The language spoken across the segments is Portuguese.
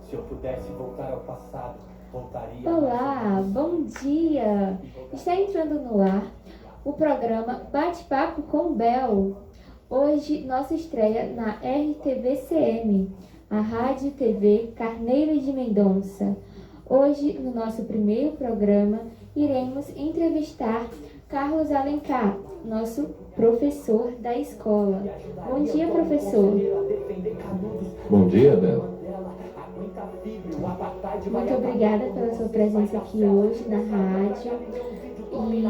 Se eu pudesse voltar ao passado, voltaria. Olá, bom dia! Está entrando no ar o programa Bate-Papo com Bel. Hoje, nossa estreia na RTVCM, a Rádio e TV Carneiro de Mendonça. Hoje, no nosso primeiro programa, iremos entrevistar Carlos Alencar, nosso professor da escola. Bom dia, professor. Bom dia, Bel. Muito obrigada pela sua presença aqui hoje na rádio e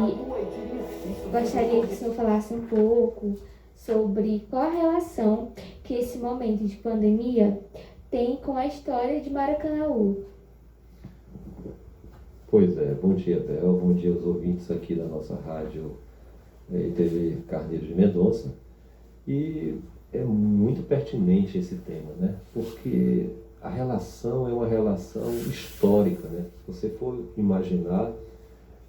gostaria que o senhor falasse um pouco sobre qual a relação que esse momento de pandemia tem com a história de Maracanaú. Pois é, bom dia, Bel, bom dia aos ouvintes aqui da nossa rádio e TV Carneiro de Mendonça. E é muito pertinente esse tema, né? Porque a relação é uma relação histórica, né? Se você for imaginar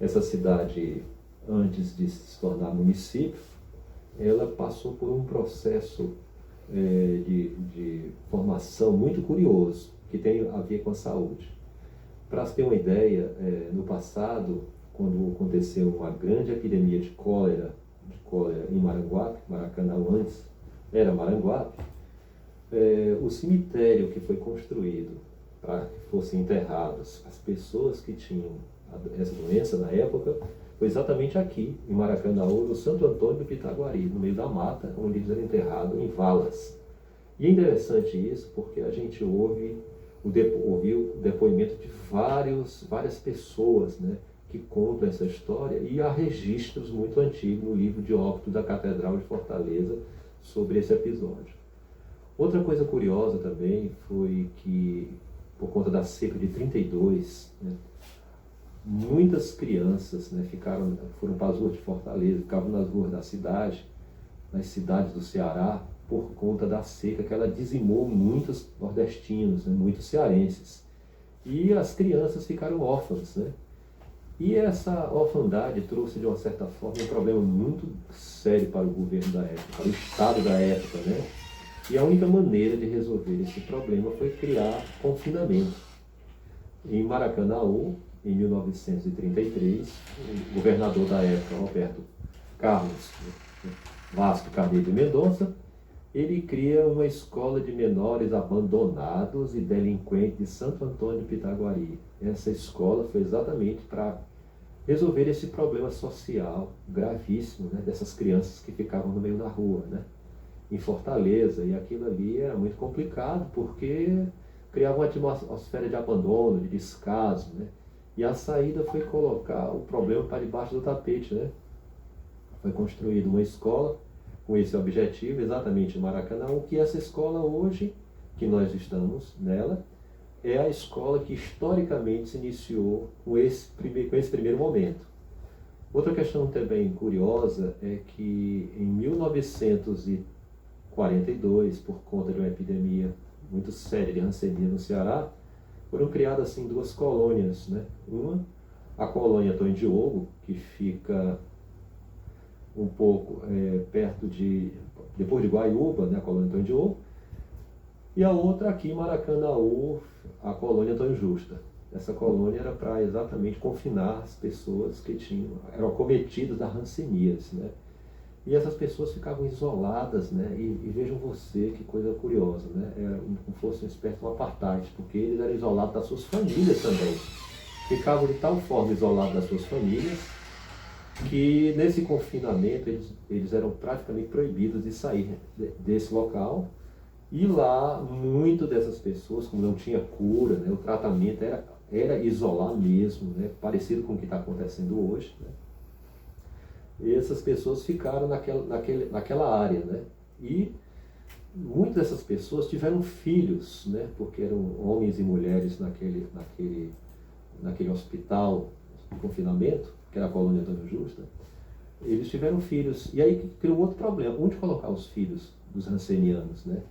essa cidade antes de se tornar município, ela passou por um processo de formação muito curioso, que tem a ver com a saúde. Para se ter uma ideia, no passado, quando aconteceu uma grande epidemia de cólera em Maranguape, Maracanaú antes era Maranguape, o cemitério que foi construído para que fossem enterradas as pessoas que tinham essa doença na época, foi exatamente aqui, em Maracanaú, no Santo Antônio do Pitaguari, no meio da mata, onde eles eram enterrados em valas. E é interessante isso porque a gente ouviu o depoimento de várias pessoas, né, que contam essa história, e há registros muito antigos no livro de óbito da Catedral de Fortaleza sobre esse episódio. Outra coisa curiosa também foi que, por conta da seca de 32, né, muitas crianças, né, foram para as ruas de Fortaleza, ficavam nas ruas da cidade, nas cidades do Ceará, por conta da seca, que ela dizimou muitos nordestinos, né, muitos cearenses. E as crianças ficaram órfãs, né? E essa orfandade trouxe, de uma certa forma, um problema muito sério para o governo da época, para o Estado da época, né? E a única maneira de resolver esse problema foi criar confinamento. Em Maracanaú, em 1933, o governador da época, Roberto Carlos Vasco Carneiro de Mendonça, ele cria uma escola de menores abandonados e delinquentes de Santo Antônio de Pitaguari. Essa escola foi exatamente para resolver esse problema social gravíssimo, né, dessas crianças que ficavam no meio da rua, né, em Fortaleza. E aquilo ali era muito complicado porque criava uma atmosfera de abandono, de descaso, né? E a saída foi colocar o problema para debaixo do tapete, né? Foi construída uma escola com esse objetivo, exatamente em Maracanaú, que essa escola hoje, que nós estamos nela, é a escola que historicamente se iniciou com esse primeiro momento. Outra questão também curiosa é que em 1942, por conta de uma epidemia muito séria de rancenia no Ceará, foram criadas assim duas colônias, né? Uma, a colônia Antônio Diogo, que fica um pouco perto depois de Guaiúba, né, a colônia Antônio Diogo, e a outra aqui em Maracanaú, a colônia Antônio Justa. Essa colônia era para exatamente confinar as pessoas que eram acometidas da hanseníase, né? E essas pessoas ficavam isoladas, né? E vejam você que coisa curiosa, né? Era como fosse uma espécie de um apartheid, porque eles eram isolados das suas famílias também. Ficavam de tal forma isolados das suas famílias que nesse confinamento eles eram praticamente proibidos de sair desse local. E lá, muito dessas pessoas, como não tinha cura, né, o tratamento era isolar mesmo, né, parecido com o que está acontecendo hoje, né? E essas pessoas ficaram naquela área, né? E muitas dessas pessoas tiveram filhos, né, porque eram homens e mulheres naquele hospital de confinamento, que era a colônia Antônio Justa. Eles tiveram filhos, e aí criou outro problema, onde colocar os filhos dos rancenianos, né?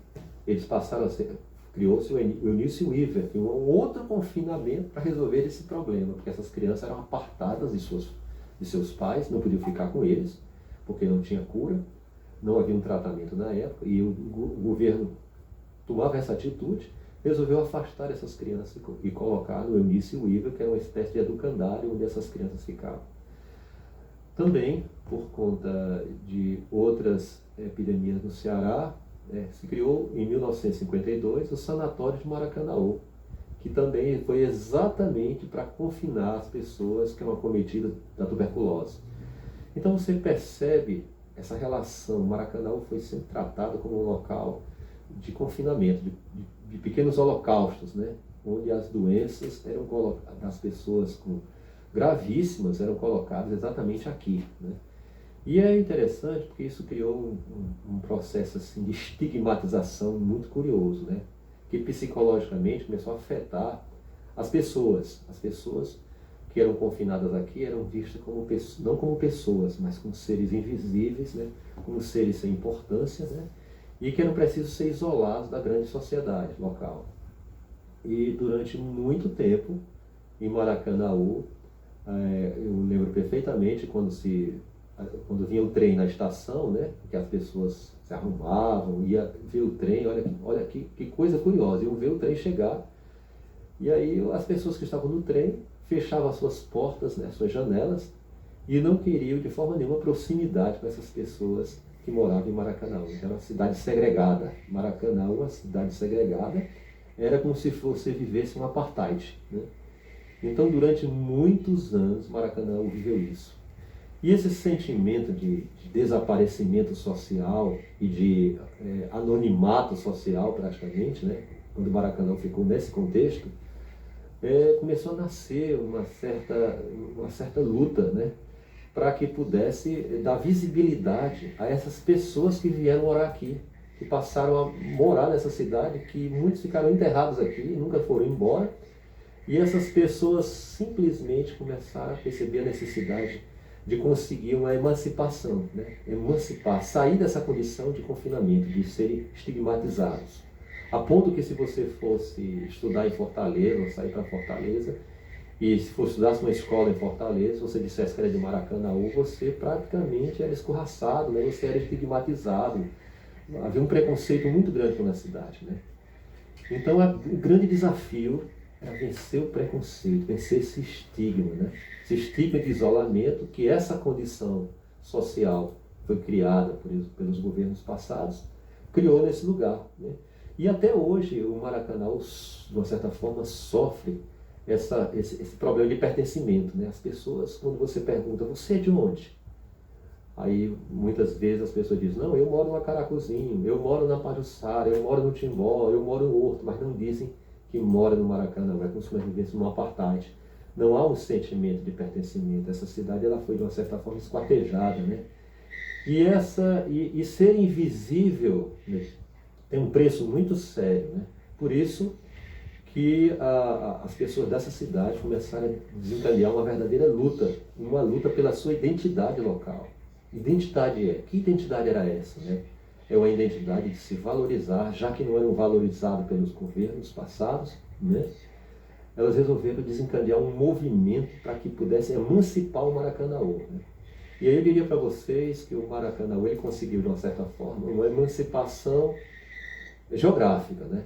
Eles passaram a ser, criou-se o Eunice Weaver, que um outro confinamento para resolver esse problema, porque essas crianças eram apartadas de seus pais, não podiam ficar com eles, porque não tinha cura, não havia um tratamento na época, e o governo tomava essa atitude resolveu afastar essas crianças e colocar no Eunice Weaver, que era uma espécie de educandário onde essas crianças ficavam. Também, por conta de outras epidemias no Ceará, se criou em 1952 o Sanatório de Maracanaú, que também foi exatamente para confinar as pessoas que eram acometidas da tuberculose. Então você percebe essa relação. Maracanaú foi sempre tratado como um local de confinamento, de pequenos holocaustos, né? Onde as doenças eram colocadas, as pessoas gravíssimas eram colocadas exatamente aqui, né? E é interessante porque isso criou um processo assim, de estigmatização muito curioso, né? Que psicologicamente começou a afetar as pessoas. As pessoas que eram confinadas aqui eram vistas como, não como pessoas, mas como seres invisíveis, né? Como seres sem importância, né? E que eram precisos ser isolados da grande sociedade local. E durante muito tempo, em Maracanaú, eu lembro perfeitamente quando vinha o trem na estação, né, que as pessoas se arrumavam, ia ver o trem, olha que coisa curiosa, iam ver o trem chegar, e aí as pessoas que estavam no trem fechavam as suas portas, né, suas janelas, e não queriam de forma nenhuma proximidade com essas pessoas que moravam em Maracanaú. Era uma cidade segregada. Maracanaú, uma cidade segregada, era como se você vivesse um apartheid, né? Então, durante muitos anos, Maracanaú viveu isso. E esse sentimento de desaparecimento social e de anonimato social, praticamente, né? Quando Maracanaú ficou nesse contexto, começou a nascer uma certa luta, né? Para que pudesse dar visibilidade a essas pessoas que vieram morar aqui, que passaram a morar nessa cidade, que muitos ficaram enterrados aqui, nunca foram embora, e essas pessoas simplesmente começaram a perceber a necessidade de conseguir uma emancipação, né? Emancipar, sair dessa condição de confinamento, de serem estigmatizados. A ponto que se você fosse estudar em Fortaleza, ou sair para Fortaleza, e se fosse estudar uma escola em Fortaleza, se você dissesse que era de Maracanaú, você praticamente era escorraçado, né? Você era estigmatizado. Havia um preconceito muito grande pela cidade, né? Então, o grande desafio era vencer o preconceito, vencer esse estigma, né? Esse estigma de isolamento, que essa condição social foi criada pelos governos passados, criou nesse lugar, né? E até hoje o Maracanaú, de uma certa forma, sofre esse problema de pertencimento, né? As pessoas, quando você pergunta, você é de onde? Aí muitas vezes as pessoas dizem, não, eu moro no Acaracuzinho, eu moro na Pajuçara, eu moro no Timbó, eu moro no Horto, mas não dizem que mora no Maracanã, é como se nós vivêssemos num apartheid. Não há um sentimento de pertencimento. Essa cidade ela foi de uma certa forma esquartejada, né? E ser invisível, né, tem um preço muito sério, né? Por isso que as pessoas dessa cidade começaram a desencadear uma verdadeira luta, uma luta pela sua identidade local. Que identidade era essa, né? É uma identidade de se valorizar, já que não eram valorizados pelos governos passados, né? Elas resolveram desencadear um movimento para que pudessem emancipar o Maracanaú, né? E aí eu diria para vocês que o Maracanaú ele conseguiu, de uma certa forma, uma emancipação geográfica, né?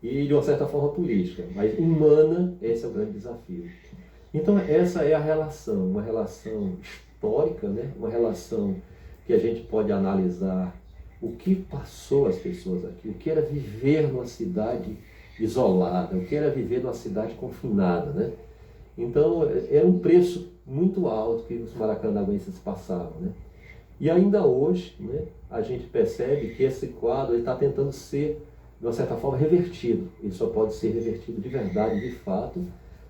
E de uma certa forma política, mas humana, esse é o grande desafio. Então essa é a relação, uma relação histórica, né? Uma relação que a gente pode analisar o que passou as pessoas aqui, o que era viver numa cidade isolada, o que era viver numa cidade confinada, né? Então era um preço muito alto que os maracanauenses passavam, né? E ainda hoje, né, a gente percebe que esse quadro está tentando ser, de uma certa forma, revertido. Ele só pode ser revertido de verdade, de fato,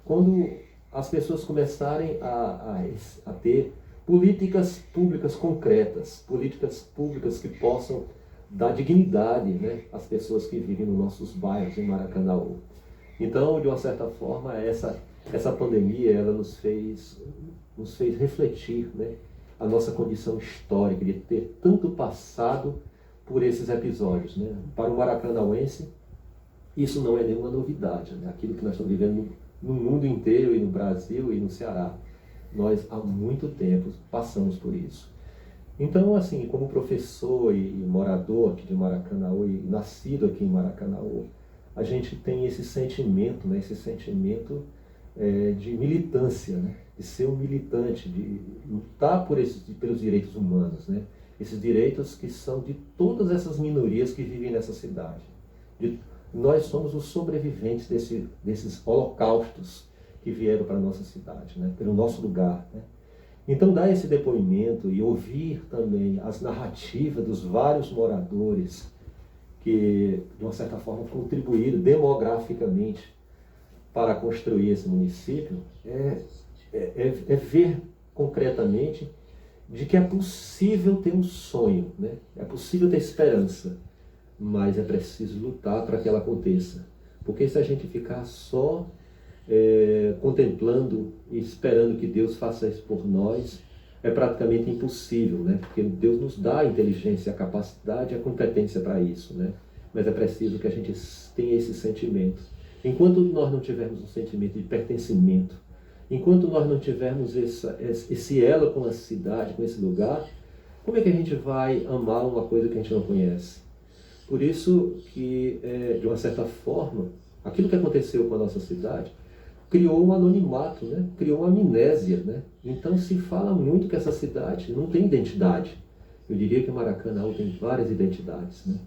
quando as pessoas começarem a ter políticas públicas concretas, políticas públicas que possam dar dignidade, né, às pessoas que vivem nos nossos bairros em Maracanaú. Então, de uma certa forma, essa pandemia ela nos fez refletir, né, a nossa condição histórica de ter tanto passado por esses episódios, né? Para o maracanauense, isso não é nenhuma novidade, né? Aquilo que nós estamos vivendo no mundo inteiro e no Brasil e no Ceará. Nós, há muito tempo, passamos por isso. Então, assim, como professor e morador aqui de Maracanaú e nascido aqui em Maracanaú, a gente tem esse sentimento, né? Esse sentimento de militância, né? De ser um militante, de lutar pelos direitos humanos, né? Esses direitos que são de todas essas minorias que vivem nessa cidade. Nós somos os sobreviventes desses holocaustos que vieram para a nossa cidade, né? Pelo nosso lugar, né? Então, dar esse depoimento e ouvir também as narrativas dos vários moradores que, de uma certa forma, contribuíram demograficamente para construir esse município, é ver concretamente de que é possível ter um sonho, né? É possível ter esperança, mas é preciso lutar para que ela aconteça. Porque se a gente ficar só contemplando e esperando que Deus faça isso por nós, é praticamente impossível, né? Porque Deus nos dá a inteligência, a capacidade e a competência para isso, né? Mas é preciso que a gente tenha esse sentimento. Enquanto nós não tivermos um sentimento de pertencimento, enquanto nós não tivermos esse elo com a cidade, com esse lugar, como é que a gente vai amar uma coisa que a gente não conhece? Por isso que, de uma certa forma, aquilo que aconteceu com a nossa cidade criou um anonimato, né? Criou uma amnésia, né? Então se fala muito que essa cidade não tem identidade. Eu diria que Maracanã tem várias identidades, né?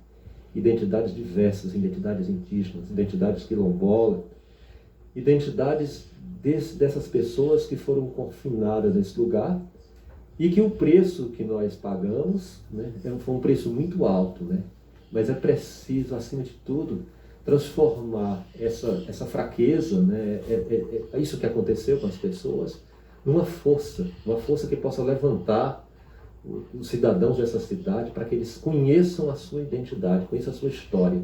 Identidades diversas, identidades indígenas, identidades quilombolas, identidades dessas pessoas que foram confinadas nesse lugar e que o preço que nós pagamos, né, foi um preço muito alto, né? Mas é preciso, acima de tudo, transformar essa fraqueza, né, isso que aconteceu com as pessoas, numa força que possa levantar os cidadãos dessa cidade para que eles conheçam a sua identidade, conheçam a sua história.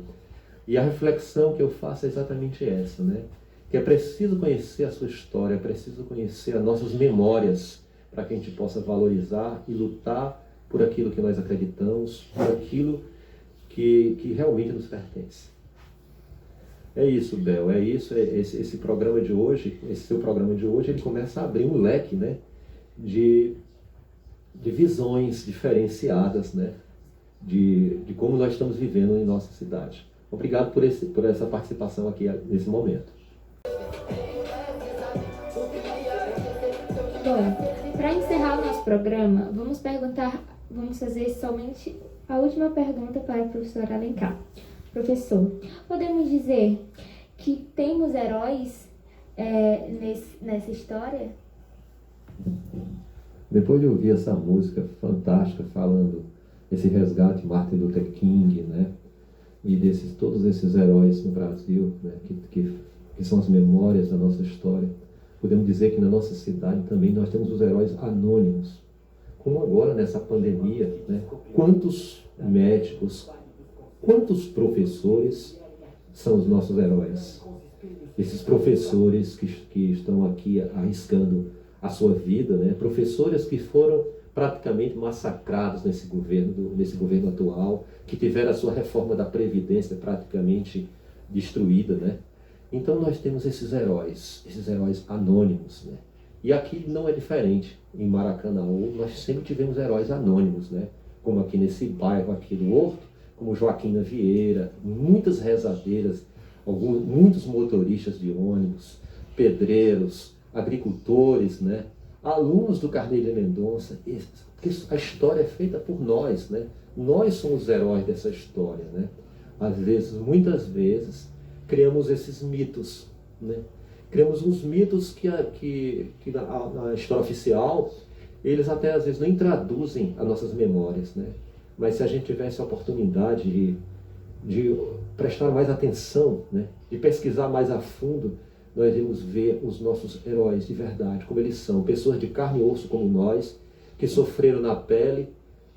E a reflexão que eu faço é exatamente essa, né? Que é preciso conhecer a sua história, é preciso conhecer as nossas memórias para que a gente possa valorizar e lutar por aquilo que nós acreditamos, por aquilo que realmente nos pertence. É isso, Bel, é isso, esse programa de hoje, esse seu programa de hoje, ele começa a abrir um leque, né, de visões diferenciadas, né, de como nós estamos vivendo em nossa cidade. Obrigado por essa participação aqui nesse momento. Bom, para encerrar o nosso programa, vamos fazer somente a última pergunta para o professor Alencar. Professor, podemos dizer que temos heróis nessa história? Depois de ouvir essa música fantástica falando esse resgate de Martin Luther King, né, e todos esses heróis no Brasil, né, que são as memórias da nossa história, podemos dizer que na nossa cidade também nós temos os heróis anônimos. Como agora nessa pandemia, né, quantos médicos, quantos professores são os nossos heróis? Esses professores que estão aqui arriscando a sua vida, né? Professores que foram praticamente massacrados nesse governo atual, que tiveram a sua reforma da Previdência praticamente destruída, né? Então nós temos esses heróis anônimos, né? E aqui não é diferente. Em Maracanã nós sempre tivemos heróis anônimos, né? Como aqui nesse bairro aqui do Horto, como Joaquina Vieira, muitas rezadeiras, muitos motoristas de ônibus, pedreiros, agricultores, né? Alunos do Carneiro de Mendonça. A história é feita por nós, né? Nós somos os heróis dessa história, né? Muitas vezes, criamos esses mitos, né? Criamos uns mitos que na história oficial, eles até às vezes nem traduzem as nossas memórias, né? Mas se a gente tivesse a oportunidade de prestar mais atenção, né? De pesquisar mais a fundo, nós iremos ver os nossos heróis de verdade, como eles são, pessoas de carne e osso como nós, que sofreram na pele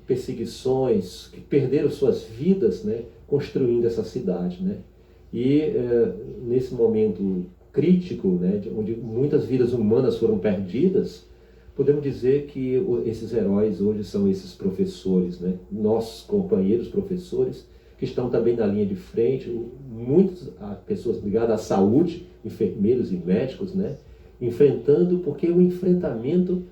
perseguições, que perderam suas vidas, né? Construindo essa cidade, né? E nesse momento crítico, né? Onde muitas vidas humanas foram perdidas, podemos dizer que esses heróis hoje são esses professores, né? Nossos companheiros professores, que estão também na linha de frente, muitas pessoas ligadas à saúde, enfermeiros e médicos, né? Enfrentando, porque o enfrentamento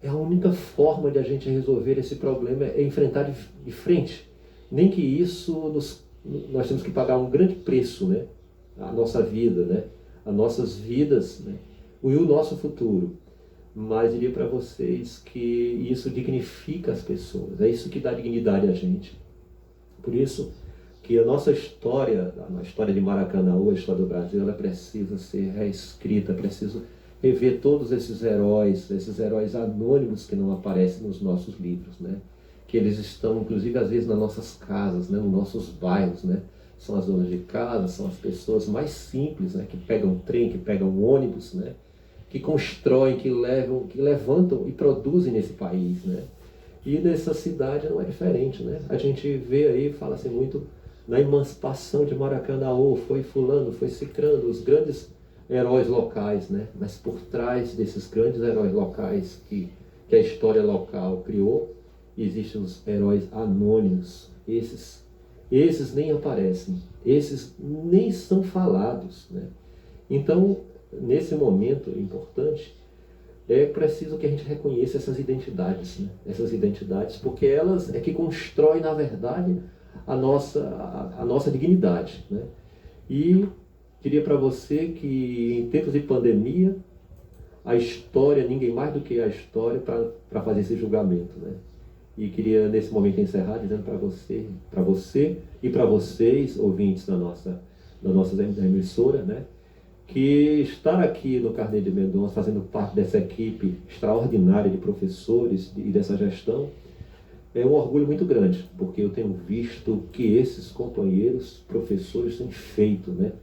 é a única forma de a gente resolver esse problema, é enfrentar de frente. Nem que isso nós temos que pagar um grande preço, né? a nossa vida, né? As nossas vidas, né? E o nosso futuro. Mas diria para vocês que isso dignifica as pessoas, é isso que dá dignidade a gente. Por isso que a nossa história, a história de Maracanaú, a história do Brasil, ela precisa ser reescrita, preciso rever todos esses heróis anônimos que não aparecem nos nossos livros, né? Que eles estão, inclusive, às vezes nas nossas casas, né? Nos nossos bairros, né? São as donas de casa, são as pessoas mais simples, né? Que pegam trem, que pegam ônibus, né? Que constroem, que levantam e produzem nesse país, né? E nessa cidade não é diferente, né? A gente vê aí, fala-se muito na emancipação de Maracanaú, foi fulano, foi cicrano, os grandes heróis locais, né? Mas por trás desses grandes heróis locais que a história local criou, existem os heróis anônimos. Esses nem aparecem, esses nem são falados, né? Então, nesse momento importante, é preciso que a gente reconheça essas identidades, né? Essas identidades, porque elas é que constroem, na verdade, a nossa dignidade, né? E diria para você que em tempos de pandemia, a história, ninguém mais do que a história para fazer esse julgamento, né? E queria nesse momento encerrar dizendo para você e para vocês, ouvintes da nossa emissora, né? Que estar aqui no Carneiro de Mendonça, fazendo parte dessa equipe extraordinária de professores e dessa gestão, é um orgulho muito grande, porque eu tenho visto que esses companheiros, professores, têm feito, né?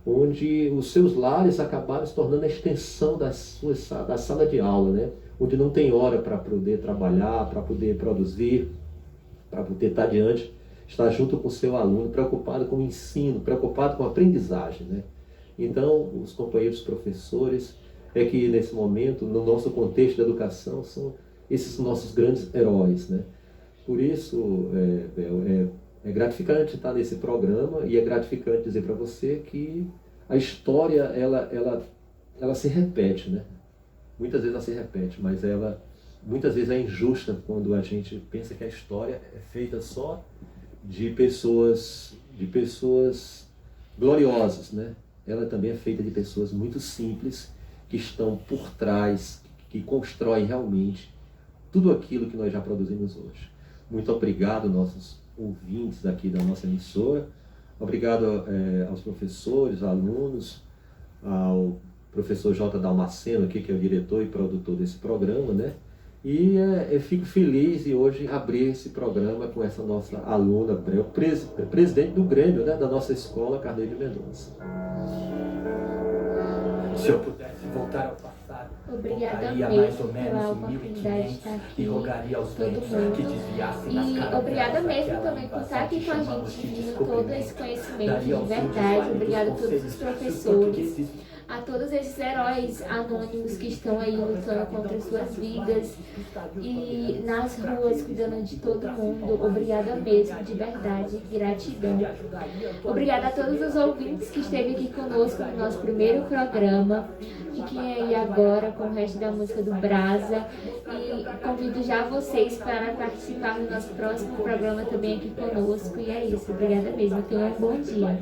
Onde os seus lares acabaram se tornando a extensão da sala de aula, né? Onde não tem hora para poder trabalhar, para poder produzir, para poder estar diante, estar junto com o seu aluno, preocupado com o ensino, preocupado com a aprendizagem, né? Então, os companheiros professores é que nesse momento, no nosso contexto de educação, são esses nossos grandes heróis, né? Por isso, é gratificante estar nesse programa e é gratificante dizer para você que a história, ela se repete, né? Muitas vezes ela se repete, mas ela muitas vezes é injusta quando a gente pensa que a história é feita só de pessoas gloriosas, né? Ela também é feita de pessoas muito simples que estão por trás, que constroem realmente tudo aquilo que nós já produzimos hoje. Muito obrigado, nossos ouvintes aqui da nossa emissora. Obrigado aos professores, alunos, ao professor J. Damasceno, aqui, que é o diretor e produtor desse programa, né? E eu fico feliz de hoje abrir esse programa com essa nossa aluna, presidente do Grêmio, né, da nossa escola Carneiro de Mendonça. Se eu pudesse voltar ao passado, Obrigada voltaria mesmo mais ou pela menos em oportunidade de 1500 estar aqui, e rogaria aos todo ventos mundo. que desviassem nas E caravelas obrigada mesmo daquela também por estar invasão aqui que com a chamamos gente, de dividindo todo esse descobrimento. conhecimento Daria de aos filhos verdade. vários Obrigada a todos os conselhos, tanto que professores, esses a todos esses heróis anônimos que estão aí lutando contra as suas vidas e nas ruas cuidando de todo mundo. Obrigada mesmo, de verdade, gratidão. Obrigada a todos os ouvintes que esteve aqui conosco no nosso primeiro programa. Fiquem aí agora com o resto da música do Brasa e convido já vocês para participar do nosso próximo programa também aqui conosco. E é isso, obrigada mesmo. Tenham um bom dia.